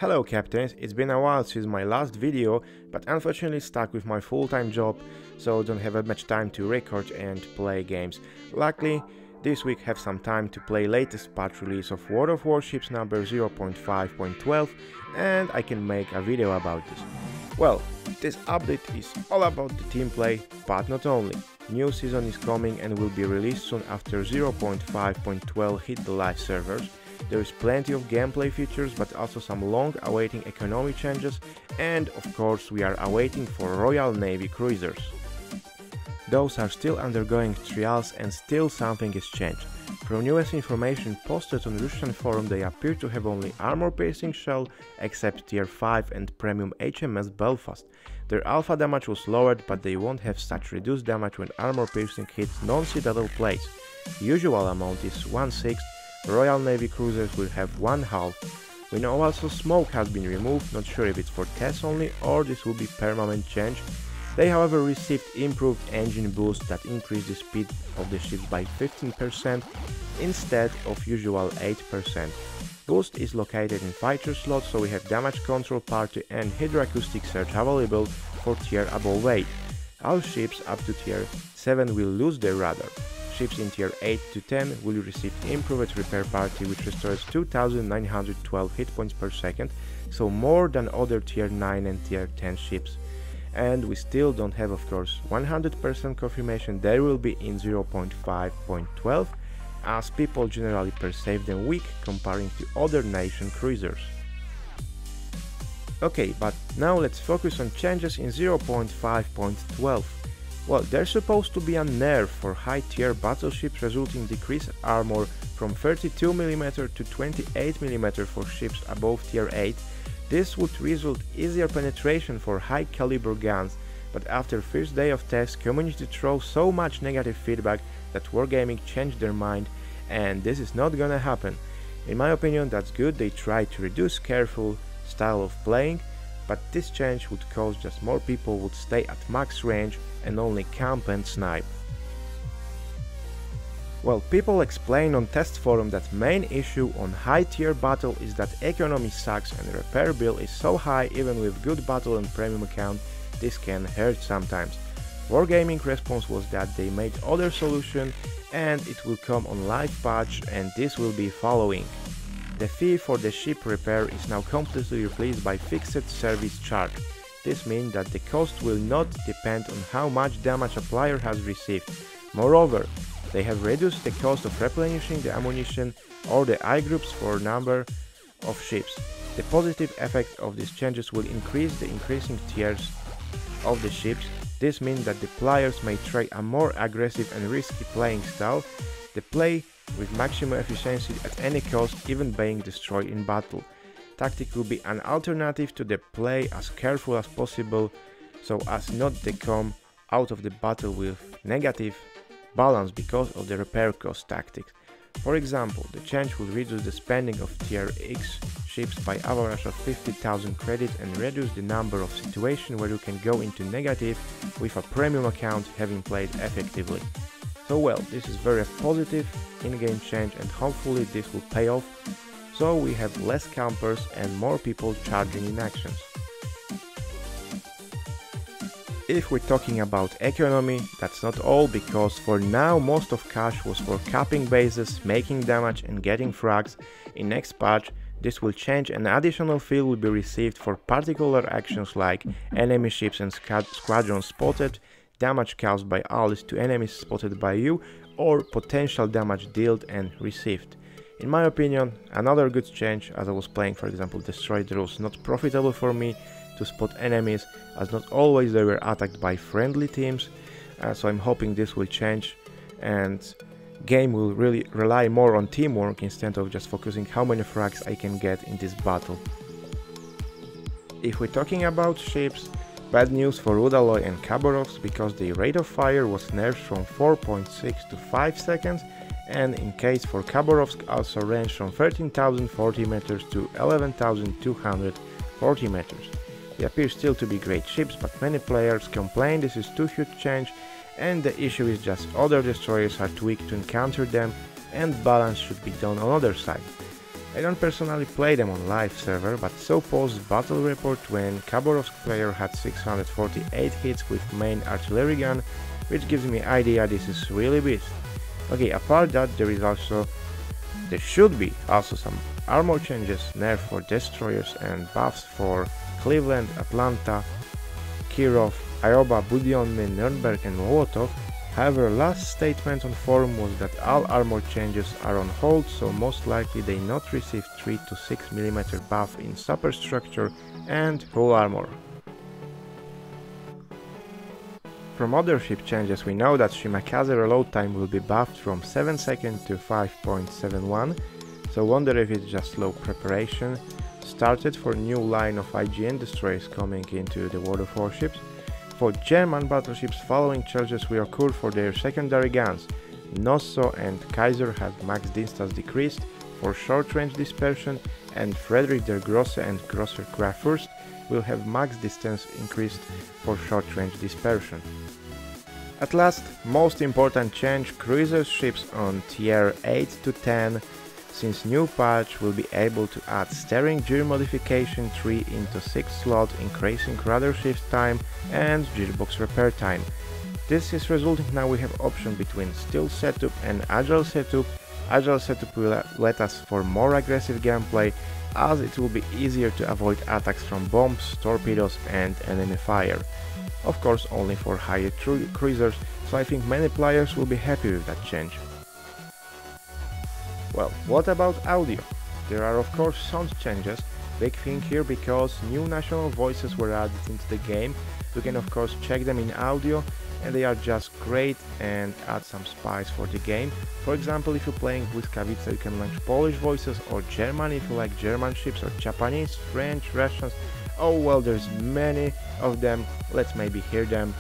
Hello captains, it's been a while since my last video, but unfortunately stuck with my full-time job, so don't have much time to record and play games. Luckily, this week have some time to play latest patch release of World of Warships number 0.5.12 and I can make a video about this. Well, this update is all about the team play, but not only. New season is coming and will be released soon after 0.5.12 hit the live servers. There is plenty of gameplay features, but also some long-awaiting economy changes, and of course we are awaiting for Royal Navy cruisers. Those are still undergoing trials and still something is changed. From newest information posted on Russian forum, they appear to have only armor-piercing shell except tier 5 and premium HMS Belfast. Their alpha damage was lowered, but they won't have such reduced damage when armor-piercing hits non-citadel plates. Usual amount is 1/6. Royal Navy cruisers will have 1/2. We know also smoke has been removed, not sure if it's for tests only or this will be permanent change. They however received improved engine boost that increased the speed of the ships by 15% instead of usual 8%. Boost is located in fighter slot, so we have damage control party and hydroacoustic surge available for tier above 8. All ships up to tier 7 will lose their radar. Ships in tier 8 to 10 will receive improved repair party which restores 2912 hit points per second, so more than other tier 9 and tier 10 ships. And we still don't have of course 100% confirmation they will be in 0.5.12 as people generally perceive them weak comparing to other nation cruisers. Okay, but now let's focus on changes in 0.5.12. Well, there's supposed to be a nerf for high-tier battleships resulting decreased armor from 32mm to 28mm for ships above tier 8. This would result easier penetration for high-caliber guns, but after first day of test, community throws so much negative feedback that Wargaming changed their mind, and this is not gonna happen. In my opinion, that's good. They try to reduce careful style of playing, but this change would cause just more people would stay at max range and only camp and snipe. Well, people explain on test forum that main issue on high tier battle is that economy sucks and repair bill is so high even with good battle and premium account, this can hurt sometimes. Wargaming response was that they made other solution and it will come on live patch and this will be following. The fee for the ship repair is now completely replaced by fixed service charge. This means that the cost will not depend on how much damage a player has received. Moreover, they have reduced the cost of replenishing the ammunition or the I groups for number of ships. The positive effect of these changes will increase the increasing tiers of the ships. This means that the players may try a more aggressive and risky playing style, the play with maximum efficiency at any cost, even being destroyed in battle. Tactic will be an alternative to the play as careful as possible, so as not to come out of the battle with negative balance because of the repair cost tactics. For example, the change will reduce the spending of tier X ships by average of 50,000 credits and reduce the number of situations where you can go into negative with a premium account having played effectively. So well, this is very positive in-game change and hopefully this will pay off, so we have less campers and more people charging in actions. If we're talking about economy, that's not all, because for now most of cash was for capping bases, making damage and getting frags. In next patch this will change and additional fee will be received for particular actions like enemy ships and squadrons spotted, damage caused by allies to enemies spotted by you, or potential damage dealt and received. In my opinion, another good change, as I was playing for example destroyed rules, not profitable for me to spot enemies as not always they were attacked by friendly teams, so I'm hoping this will change and game will really rely more on teamwork instead of just focusing how many frags I can get in this battle. If we're talking about ships, bad news for Udaloy and Khabarovsk because the rate of fire was nerfed from 4.6 to 5 seconds, and in case for Khabarovsk also ranged from 13,040 meters to 11,240 meters. They appear still to be great ships, but many players complain this is too huge change and the issue is just other destroyers are too weak to encounter them and balance should be done on other side. I don't personally play them on live server, but saw post battle report when Khabarovsk player had 648 hits with main artillery gun, which gives me idea this is really beast. Okay, apart that there should be also some armor changes, nerf for destroyers and buffs for Cleveland, Atlanta, Kirov, Iowa, Budyonny, Nuremberg and Molotov. However, last statement on forum was that all armor changes are on hold, so most likely they not receive 3 to 6 mm buff in superstructure and full armor. From other ship changes we know that Shimakaze reload time will be buffed from 7 seconds to 5.71, so wonder if it's just slow preparation started for new line of IGN destroyers coming into the World of Warships. For German battleships, following charges will occur for their secondary guns. Nosso and Kaiser have max distance decreased for short-range dispersion, and Friedrich der Grosse and Grosser Kraftfürst will have max distance increased for short-range dispersion. At last, most important change, cruiser ships on tier 8 to 10. Since new patch will be able to add steering gear modification 3 into 6 slot, increasing rudder shift time and gearbox repair time. This is resulting now we have option between stealth setup and agile setup. Agile setup will let us for more aggressive gameplay, as it will be easier to avoid attacks from bombs, torpedoes and enemy fire. Of course only for higher cruisers, so I think many players will be happy with that change. Well, what about audio? There are of course sound changes, big thing here because new national voices were added into the game. You can of course check them in audio and they are just great and add some spice for the game. For example, if you're playing with Błyskawice you can launch Polish voices, or German if you like German ships, or Japanese, French, Russians. Oh well, there's many of them, let's maybe hear them.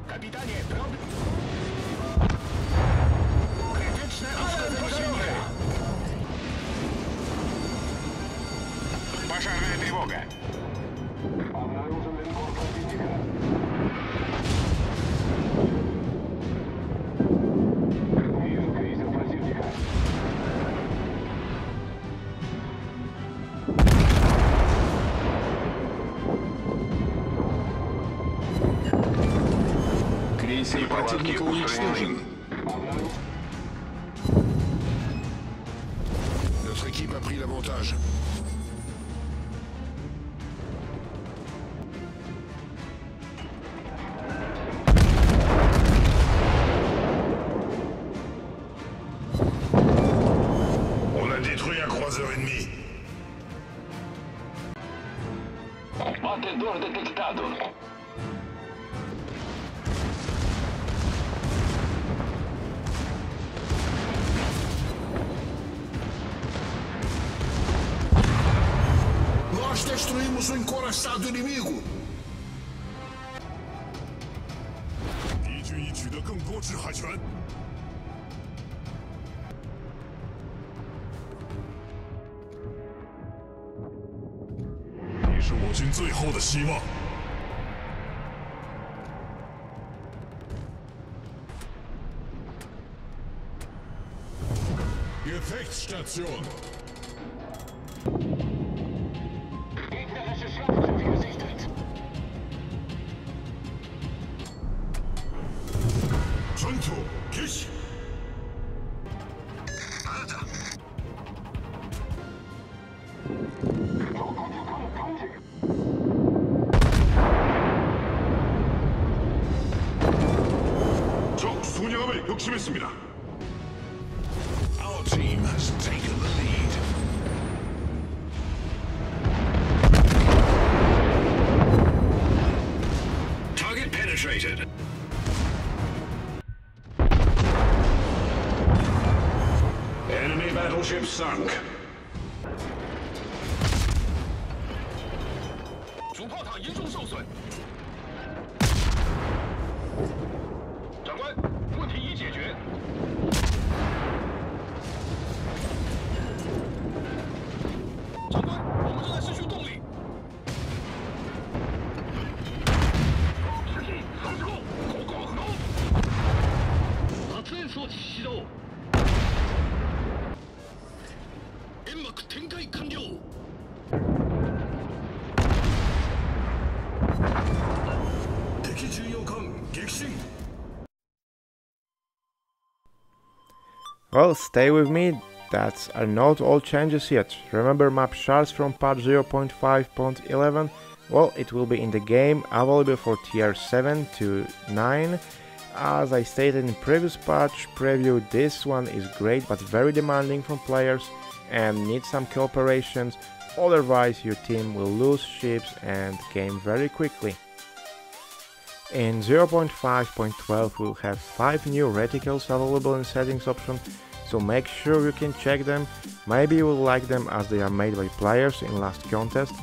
Kapitanie, krytyczne uszkodzenie. Пожарная тревога. Крейсер противника уничтожен. Notre équipe a pris l'avantage. On a détruit un croiseur ennemi. Batedor detectado. Nós destruímos o encoraçado inimigo. 敌军已取得更多制海权。你是我军最后的希望。Gefechtsstation. Gegnerische Schlachtschiff gesichtet. Junto, Kisch. Alter. 적 순양함을 격침했습니다. Our team has taken the lead. Target penetrated. Enemy battleship sunk. 主炮塔严重受损。长官，问题已解决。枠展開完了。敵巡洋艦撃沈。 Well, stay with me, that are not all changes yet. Remember map shards from patch 0.5.11? Well, it will be in the game, available for tier 7 to 9. As I stated in previous patch preview, this one is great but very demanding from players and needs some cooperations, otherwise your team will lose ships and game very quickly. In 0.5.12 we'll have 5 new reticles available in settings option, so make sure you can check them. Maybe you will like them as they are made by players in last contest.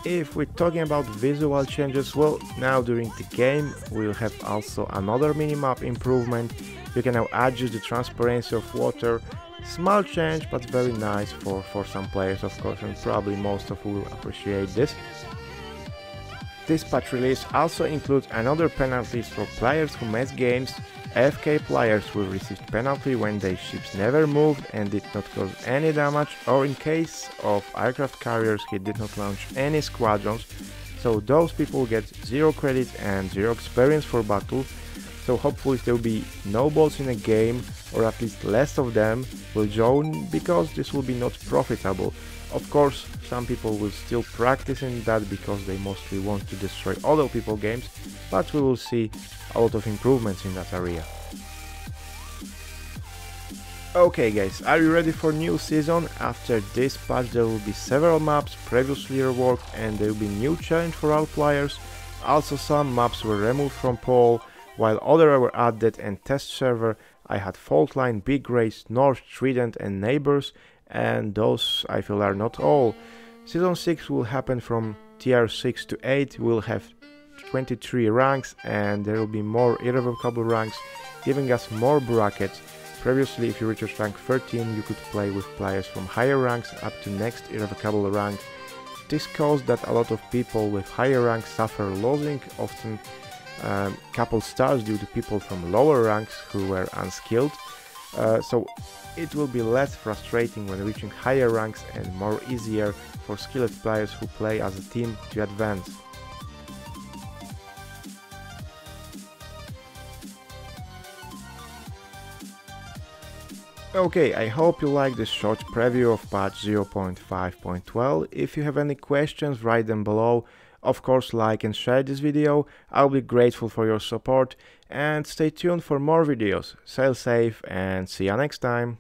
If we're talking about visual changes, well, now during the game we'll have also another minimap improvement. You can now adjust the transparency of water. Small change but very nice for some players, of course, and probably most of you will appreciate this. This patch release also includes another penalties for players who miss games. AFK players will receive penalty when their ships never moved and did not cause any damage, or in case of aircraft carriers he did not launch any squadrons, so those people get 0 credit and 0 experience for battle. So hopefully there will be no bots in a game, or at least less of them will join, because this will be not profitable. Of course, some people will still practice in that because they mostly want to destroy other people's games, but we will see a lot of improvements in that area. Okay guys, are you ready for new season? After this patch there will be several maps previously reworked and there will be new challenge for all players. Also some maps were removed from poll, while others were added and test server. I had Fault Line, Big Race, North, Trident and Neighbors, and those I feel are not all. Season 6 will happen from tier 6 to 8, we'll have 23 ranks and there will be more irrevocable ranks, giving us more brackets. Previously, if you reached rank 13, you could play with players from higher ranks up to next irrevocable rank. This caused that a lot of people with higher ranks suffer losing, often couple stars due to people from lower ranks who were unskilled. So it will be less frustrating when reaching higher ranks and more easier for skilled players who play as a team to advance. Okay, I hope you liked this short preview of patch 0.5.12. If you have any questions, write them below. Of course, like and share this video, I'll be grateful for your support, and stay tuned for more videos. Sail safe and see you next time.